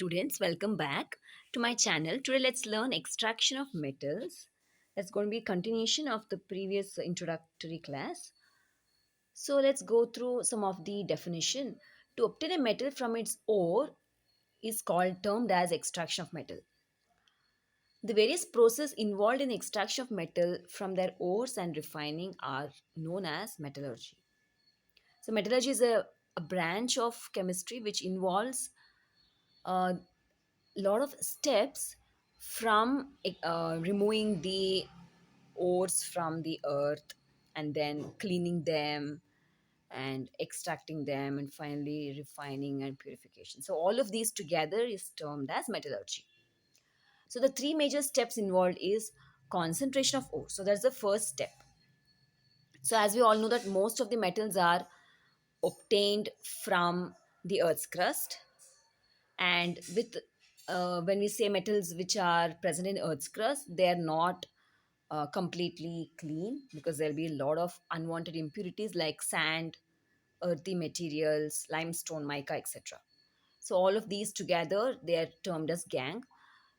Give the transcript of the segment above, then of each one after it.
students, welcome back to my channel. Today let's learn extraction of metals. That's going to be a continuation of the previous introductory class. So let's go through some of the definition. To obtain a metal from its ore is called termed as extraction of metal. The various process involved in extraction of metal from their ores and refining are known as metallurgy. So metallurgy is a branch of chemistry which involves a lot of steps from removing the ores from the earth and then cleaning them and extracting them and finally refining and purification. So all of these together is termed as metallurgy. So the three major steps involved is concentration of ore. So that's the first step. So as we all know that most of the metals are obtained from the earth's crust, and with when we say metals which are present in earth's crust, they are not completely clean because there'll be a lot of unwanted impurities like sand, earthy materials, limestone, mica, etc. So all of these together they are termed as gang.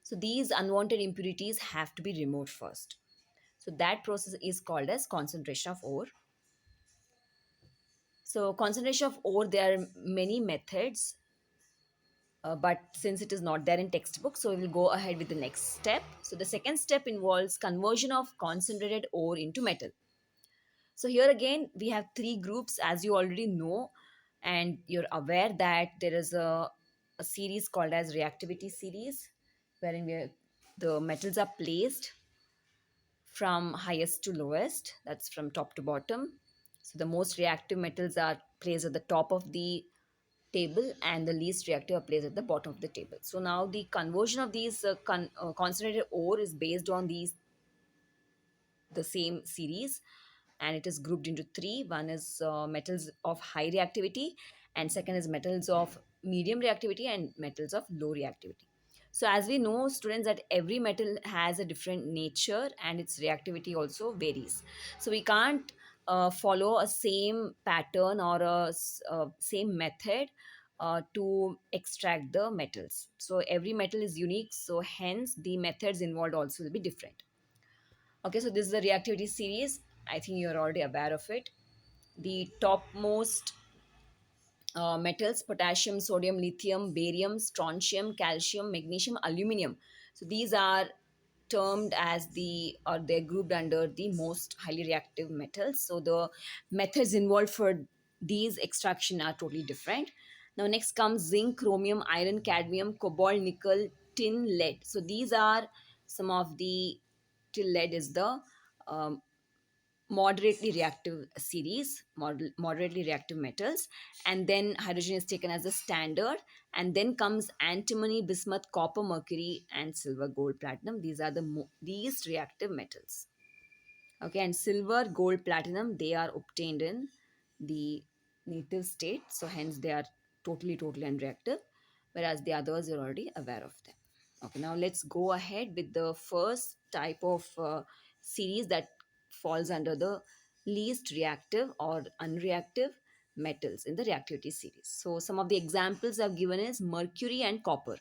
So these unwanted impurities have to be removed first. So that process is called as concentration of ore. So concentration of ore, there are many methods, but since it is not there in textbook, so we will go ahead with the next step. So the second step involves conversion of concentrated ore into metal. So here again we have three groups, as you already know, and you're aware that there is a series called as reactivity series, wherein the metals are placed from highest to lowest, that's from top to bottom. So the most reactive metals are placed at the top of the table and the least reactive are placed at the bottom of the table. So now the conversion of these concentrated ore is based on the same series, and it is grouped into three. One is metals of high reactivity, and second is metals of medium reactivity and metals of low reactivity. So as we know students that every metal has a different nature and its reactivity also varies, so we can't follow a same pattern or a same method to extract the metals. So every metal is unique, so hence the methods involved also will be different. Okay, so this is the reactivity series. I think you're already aware of it. The topmost metals: potassium, sodium, lithium, barium, strontium, calcium, magnesium, aluminum. So these are termed as or they're grouped under the most highly reactive metals. So the methods involved for these extraction are totally different. Now next comes zinc, chromium, iron, cadmium, cobalt, nickel, tin, lead. So these are some of the, till lead is the um, moderately reactive series, moderately reactive metals, and then hydrogen is taken as the standard, and then comes antimony, bismuth, copper, mercury, and silver, gold, platinum. These are the least reactive metals. Okay, and silver, gold, platinum, they are obtained in the native state, so hence they are totally unreactive, whereas the others you're already aware of them. Okay, now let's go ahead with the first type of series that falls under the least reactive or unreactive metals in the reactivity series. So some of the examples I've given is mercury and copper.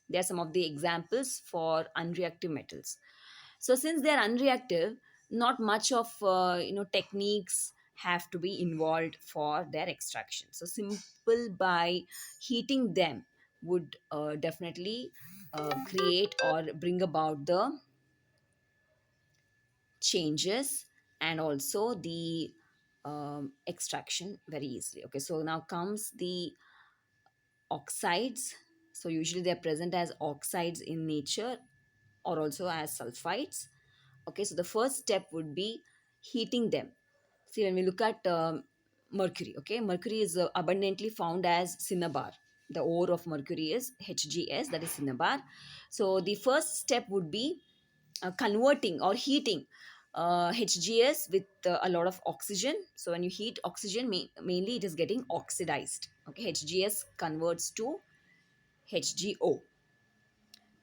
They are some of the examples for unreactive metals. So since they are unreactive, not much of techniques have to be involved for their extraction. So simple by heating them would definitely create or bring about the changes and also the extraction very easily. Okay, so now comes the oxides. So usually they are present as oxides in nature or also as sulfides. Okay, so the first step would be heating them. See, when we look at mercury, okay, mercury is abundantly found as cinnabar. The ore of mercury is HGS, that is cinnabar. So the first step would be converting or heating HGS with a lot of oxygen. So when you heat oxygen, mainly it is getting oxidized. Okay, HGS converts to HGO.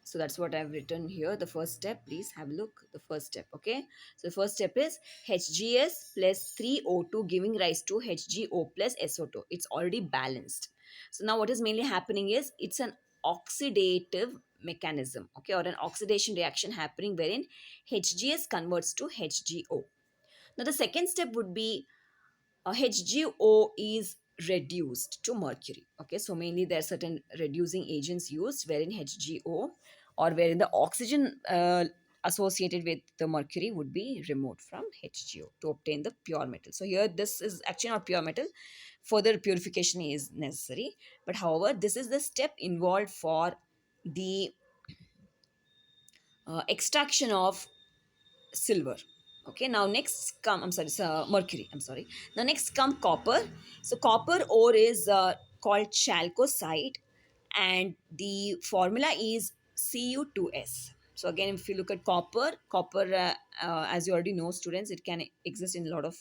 So that's what I've written here. The first step, please have a look. The first step, okay. So the first step is HGS plus 3O2 giving rise to HGO plus SO2. It's already balanced. So now what is mainly happening is it's an oxidative mechanism, okay, or an oxidation reaction happening wherein HGS converts to HGO. Now the second step would be HGO is reduced to mercury. Okay, so mainly there are certain reducing agents used wherein HGO, or wherein the oxygen associated with the mercury would be removed from HGO to obtain the pure metal. So here this is actually not pure metal. Further purification is necessary. But however, this is the step involved for the extraction of silver. Okay, now next come, I'm sorry, mercury, I'm sorry. Now next come copper. So copper ore is called chalcocite, and the formula is Cu2s. So again, if you look at copper, as you already know, students, it can exist in a lot of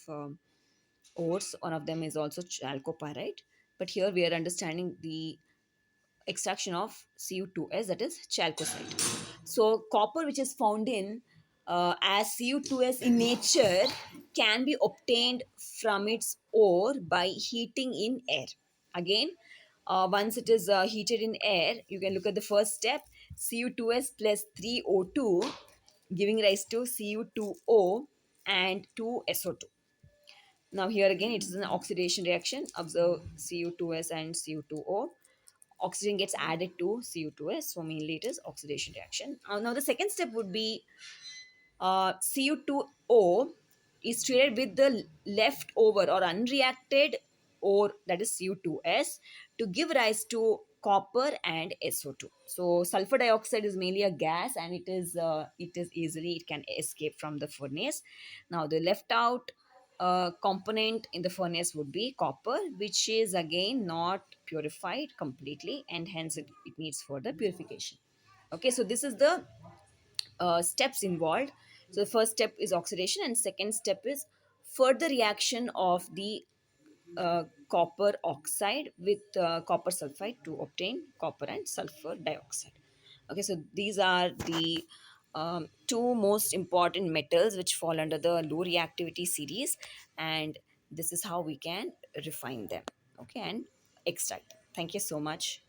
ores. One of them is also chalcopyrite, but here we are understanding the extraction of Cu2s, that is chalcocite. So copper, which is found in as Cu2s in nature, can be obtained from its ore by heating in air. Again, once it is heated in air, you can look at the first step, Cu2s plus 3O2, giving rise to Cu2O and 2SO2. Now here again, it is an oxidation reaction. Observe Cu2s and Cu2O. Oxygen gets added to Cu2s, so mainly it is oxidation reaction. Now the second step would be Cu2O is treated with the leftover or unreacted ore, that is Cu2s, to give rise to copper and SO2. So sulfur dioxide is mainly a gas, and it is easily, it can escape from the furnace. Now the left out component in the furnace would be copper, which is again not purified completely, and hence it needs further purification. Okay, so this is the steps involved. So the first step is oxidation, and second step is further reaction of the copper oxide with copper sulfide to obtain copper and sulfur dioxide. Okay, so these are the two most important metals which fall under the low reactivity series, and this is how we can refine them, okay, and extract them. Thank you so much.